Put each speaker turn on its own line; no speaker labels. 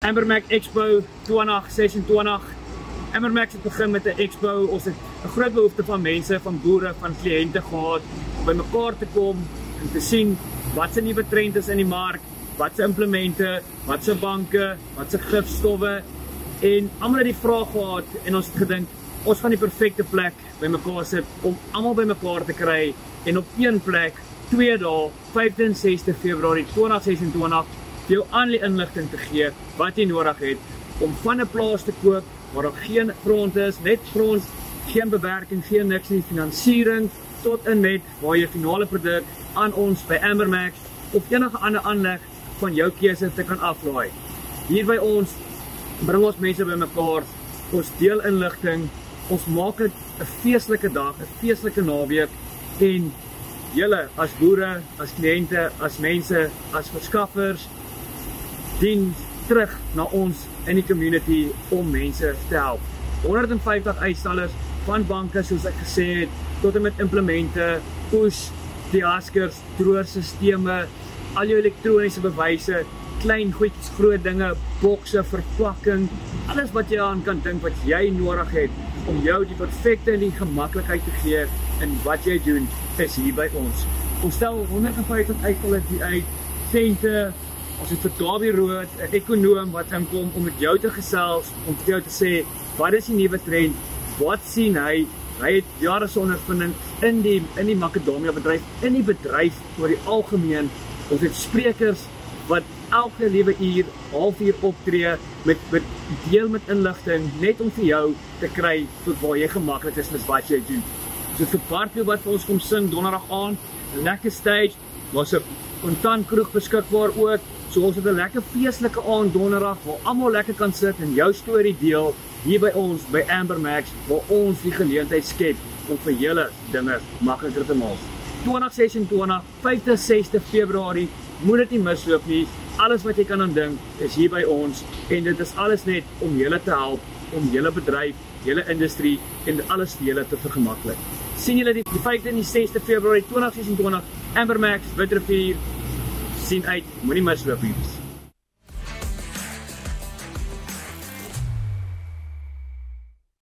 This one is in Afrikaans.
Ambermax Expo 2026. Ambermax het begin met 'n expo. Ons het 'n groot behoefte van mense, van boere, van kliënte gehad om by mekaar te kom en te sien wat se nuwe trend is in die mark, wat se implemente, wat se banke, wat se gifstowwe, en almal het die vraag gehad en ons het gedink ons gaan die perfekte plek by mekaar sit om almal by mekaar te kry en op een plek 2 dae 5de en 6de Februarie 2026 vir jou al die inligting te gee wat jy nodig het om van 'n plaas te koop waar daar geen grond is, net grond, geen bewerking, geen niks nie, finansiering tot en met waar jy finale produk aan ons by Ambermax of enige ander aanleg van jou keuse te kan aflaai. Hier by ons bring ons mense by mekaar, ons deel inligting, ons maak dit 'n feestelike dag, 'n feestelike naweek en julle as boere, as kliënte, as mense, as verskaffers dien terug na ons in die community om mense te help. 150 uitstallers van banke soos ek gesê het, tot en met implemente, push, diaskers, droërstelsels, al jou elektroniese bewyse, klein goedjies, groot dinge, bokse, verpakking, alles wat jy aan kan dink wat jy nodig het om jou die perfekte en die gemaklikheid te gee in wat jy doen, is hier by ons. Ons stel 150 uitstallers uit, tente, ons het vir Davie Rood, 'n ekonoom wat inkom om met jou te gesels, om vir jou te sê, wat is die nuwe trend, wat sien hy het jare se ondervinding in die Macadamia bedryf, in die bedryf oor die algemeen. Ons het sprekers wat elke liewe uur, halfuur optree, met deel met inligting, net om vir jou te kry tot waar jy gemaklik is met wat jy doen. So vir Bartlo wat vir ons kom sing donderdag aand, 'n lekker stage, was 'n kontant kroeg beskikbaar ook, so ons het 'n lekker feestelike aand donderdag, waar almal lekker kan sit en jou storie deel, hier by ons, by Ambermax, waar ons die geleentheid skep om vir julle dinge makliker te maak. 2026, 5de, 6de Februarie, moet dit nie misloop nie, alles wat jy kan aan dink, is hier by ons, en dit is alles net om julle te help, om julle bedryf, julle industrie, en alles vir julle te vergemaklik. Sien julle die 5de en die 6de Februarie 2026, Ambermax, Witrifuur, sien uit, moenie misloop nie.